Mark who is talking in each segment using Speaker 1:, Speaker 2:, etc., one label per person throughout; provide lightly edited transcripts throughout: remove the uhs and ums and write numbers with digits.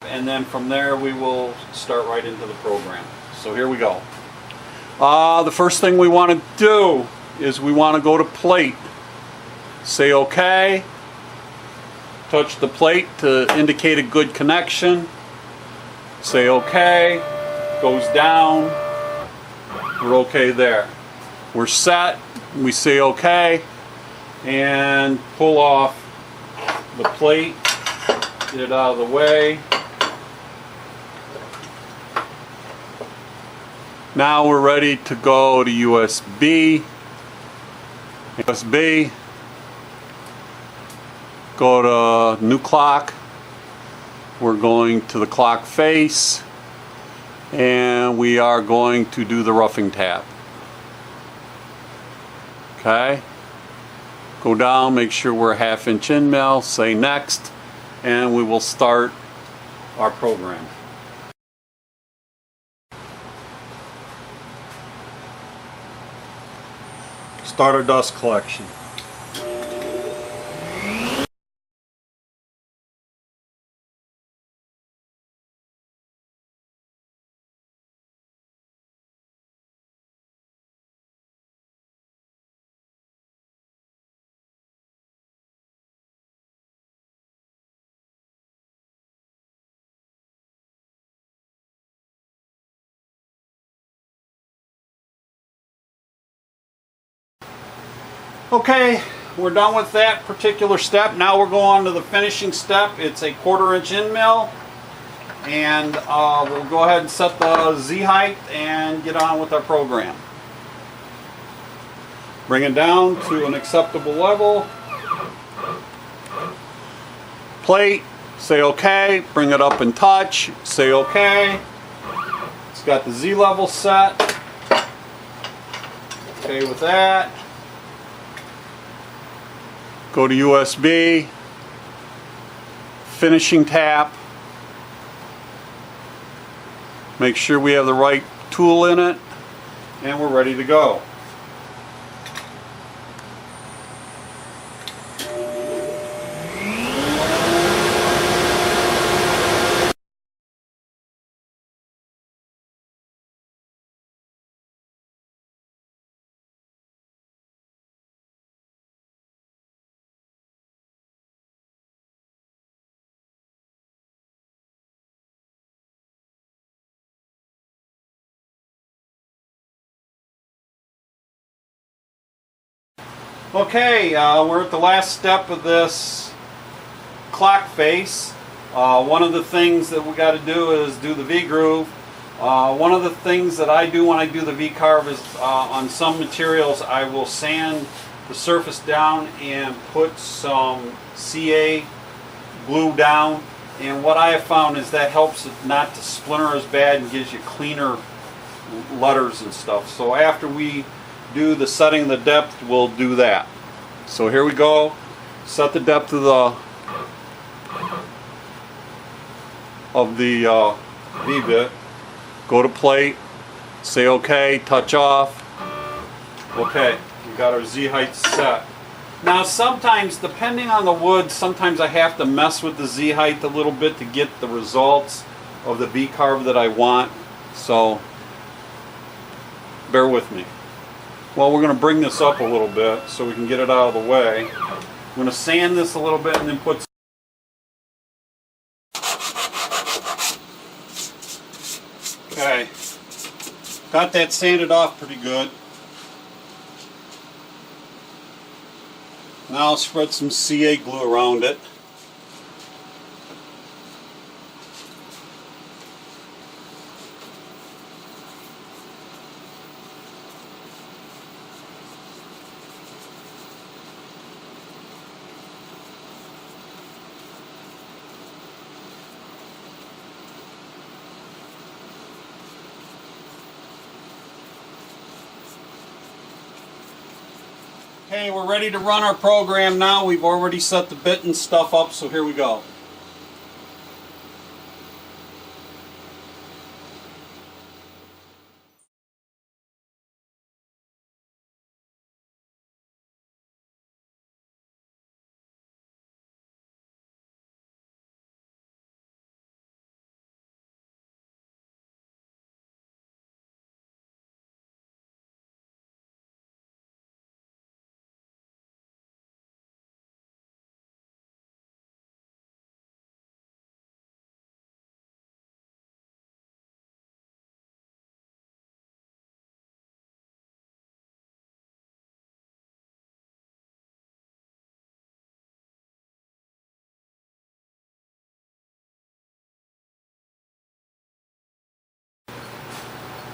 Speaker 1: and then from there we will start right into the program. So here we go. The first thing we want to do is we want to go to plate. Say OK. Touch the plate to indicate a good connection. Say OK. Goes down. We're OK there. We're set. We say OK. And pull off the plate. Get it out of the way. Now we're ready to go to USB. USB. Go to new clock. We're going to the clock face. And we are going to do the roughing tab. Okay. Go down, make sure we're 1/2 inch in mil, say next, and we will start our program. Start our dust collection. Okay, we're done with that particular step. Now we're going to the finishing step. It's a 1/4 inch in mil, and we'll go ahead and set the Z height and get on with our program. Bring it down to an acceptable level. Plate, say OK. Bring it up and touch, say OK. It's got the Z level set. Okay with that. Go to USB, finishing tap, make sure we have the right tool in it, and we're ready to go. Okay, we're at the last step of this clock face. One of the things that we got to do is do the V-groove. One of the things that I do when I do the V-carve is on some materials I will sand the surface down and put some CA glue down. And what I have found is that helps it not to splinter as bad and gives you cleaner letters and stuff. So after we do the setting of the depth, we'll do that. So here we go. Set the depth of the V-bit. Go to plate. Say OK. Touch off. Okay, we got our Z height set. Now sometimes, depending on the wood, sometimes I have to mess with the Z height a little bit to get the results of the V-carve that I want. So bear with me. Well, we're going to bring this up a little bit so we can get it out of the way. I'm going to sand this a little bit and then put. Okay, got that sanded off pretty good. Now I'll spread some CA glue around it. Okay, we're ready to run our program now. We've already set the bit and stuff up, so here we go.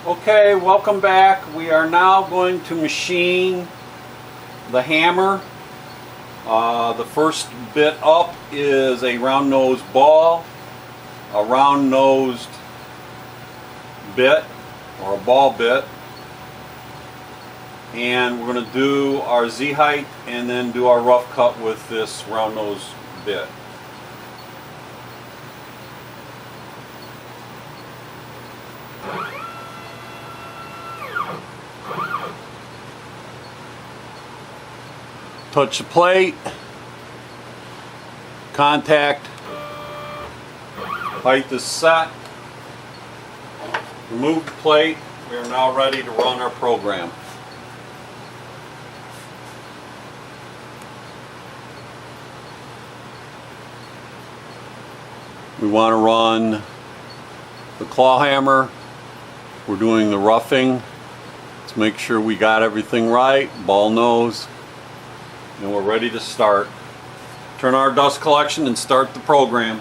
Speaker 1: Okay, welcome back. We are now going to machine the hammer. The first bit up is a round nosed ball, a round nosed bit or a ball bit, and we're going to do our Z height and then do our rough cut with this round nosed bit. Touch the plate, contact, height is set, remove the plate. We are now ready to run our program. We want to run the claw hammer. We're doing the roughing. Let's make sure we got everything right, ball nose. And we're ready to start. Turn our dust collection and start the program.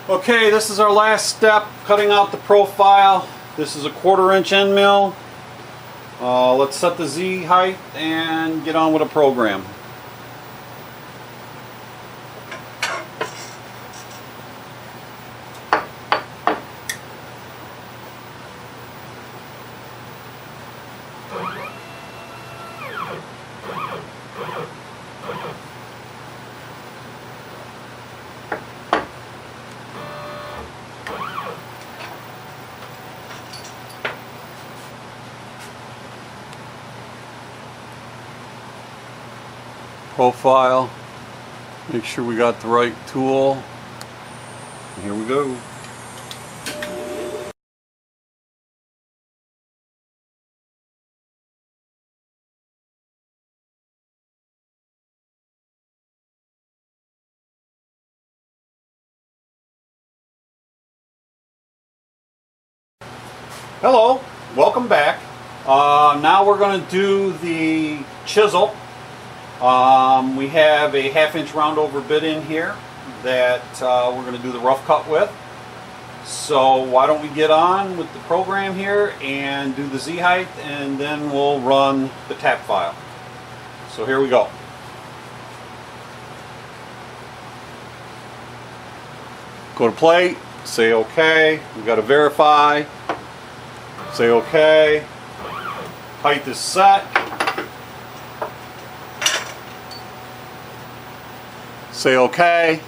Speaker 1: Okay, this is our last step, cutting out the profile. This is a 1/4 inch end mill. Let's set the Z height and get on with the program. Profile, make sure we got the right tool. Here we go. Hello, welcome back. Now we're going to do the chisel. We have a 1/2 inch round over bit in here that we're going to do the rough cut with. So why don't we get on with the program here and do the Z height, and then we'll run the tap file. So here we go. Go to plate, say OK. We've got to verify. Say OK. Height is set. Say OK,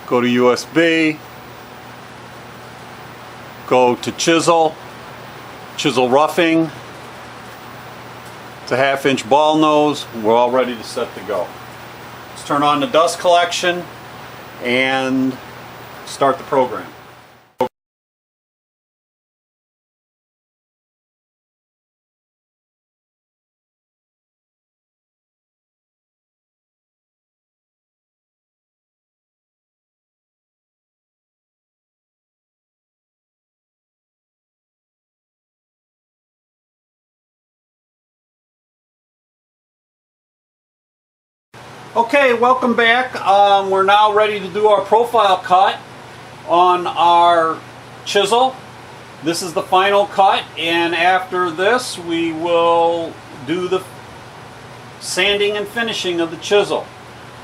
Speaker 1: go to USB, go to chisel, chisel roughing. It's a 1/2 inch ball nose. We're all ready to set to go. Let's turn on the dust collection and start the program. Okay, welcome back. We're now ready to do our profile cut on our chisel. This is the final cut, and after this we will do the sanding and finishing of the chisel.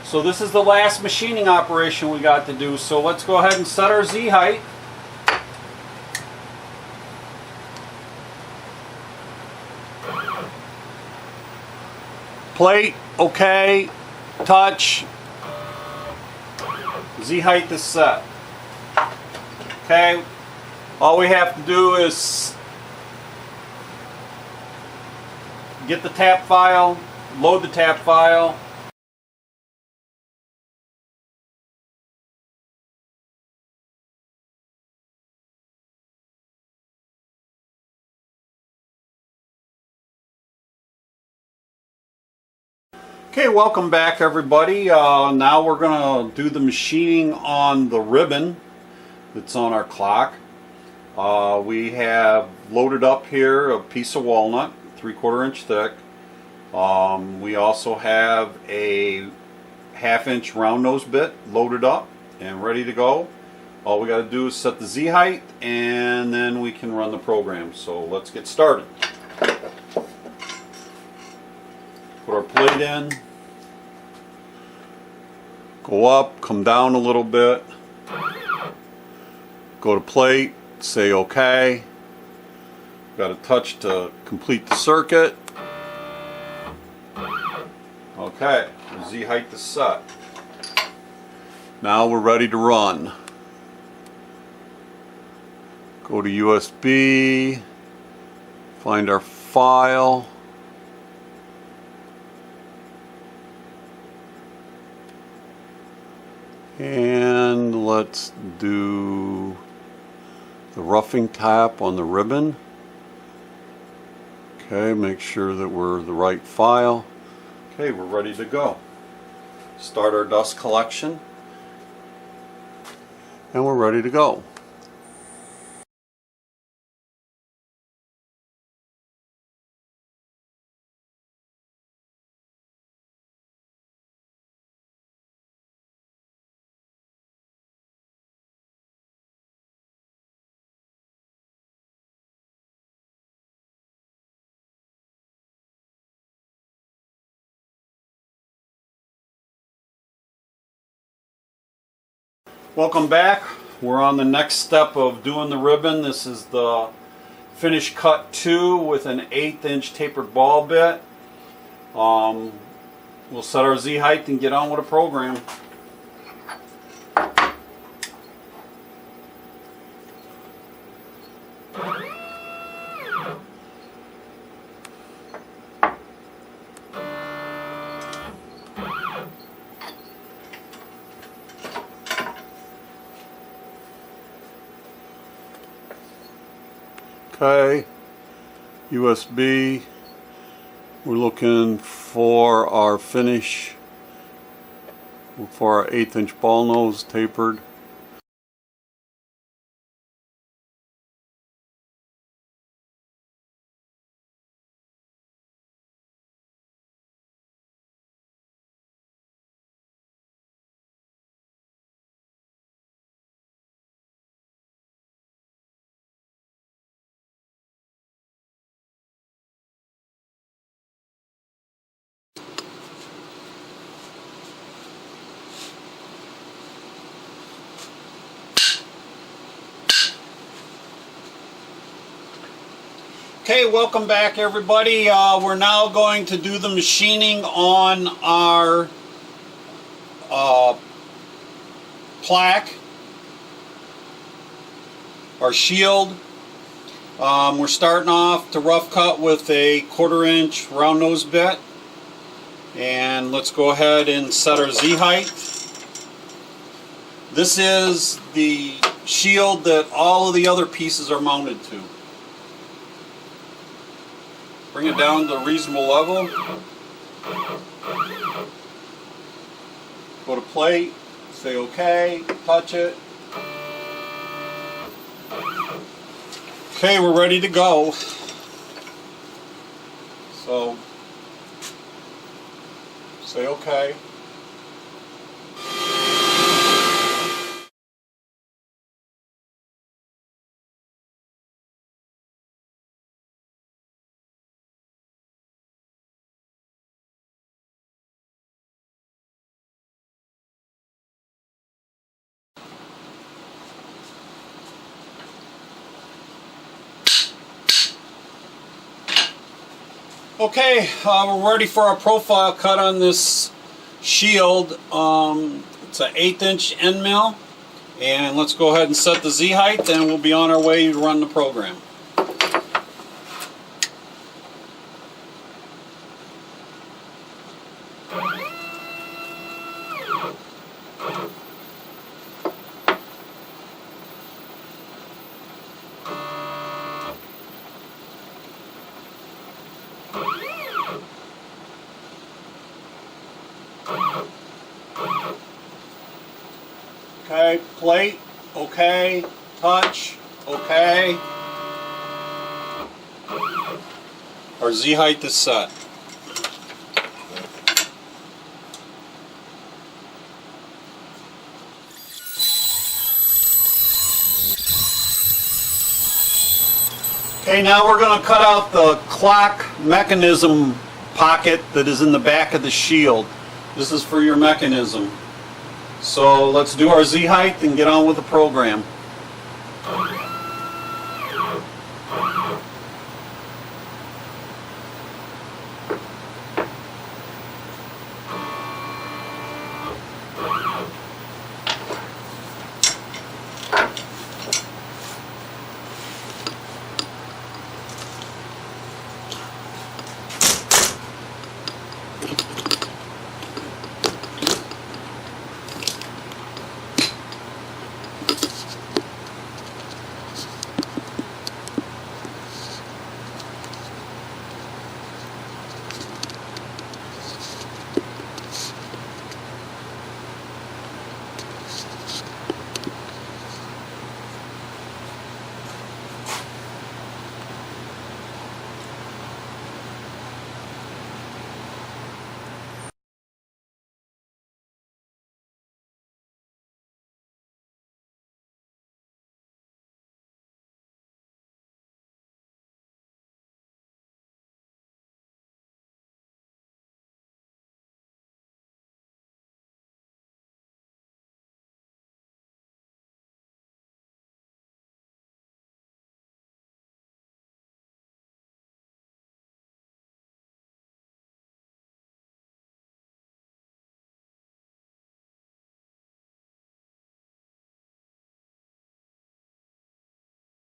Speaker 1: So this is the last machining operation we got to do. So let's go ahead and set our Z height. Plate, okay. Touch. Z height is set. Okay, all we have to do is get the tap file, load the tap file, Okay, welcome back everybody. Now we're going to do the machining on the ribbon that's on our clock. We have loaded up here a piece of walnut, 3/4 inch thick. We also have a 1/2 inch round nose bit loaded up and ready to go. All we got to do is set the Z height and then we can run the program. So let's get started. Put our plate in, go up, come down a little bit, go to plate, say OK. Got a touch to complete the circuit. Okay, the Z height is set. Now we're ready to run. Go to USB, find our file. And let's do the roughing tap on the ribbon. Okay, make sure that we're the right file. Okay, we're ready to go. Start our dust collection. And we're ready to go. Welcome back. We're on the next step of doing the ribbon. This is the finish cut 2 with an 1/8 inch tapered ball bit. We'll set our Z height and get on with the program. Okay, USB, we're looking for our finish for our 1/8 inch ball nose tapered. Okay, welcome back everybody. We're now going to do the machining on our plaque, our shield. We're starting off to rough cut with a 1/4 inch round nose bit. And let's go ahead and set our Z height. This is the shield that all of the other pieces are mounted to. Bring it down to a reasonable level. Go to plate, say OK, touch it. Okay, we're ready to go. So, say OK. Okay, we're ready for our profile cut on this shield. It's an 1/8 inch end mill, and let's go ahead and set the Z height, and we'll be on our way to run the program. Okay, plate, okay, touch, okay. Our Z height is set. Okay, now we're going to cut out the clock mechanism pocket that is in the back of the shield. This is for your mechanism. So let's do our Z height and get on with the program.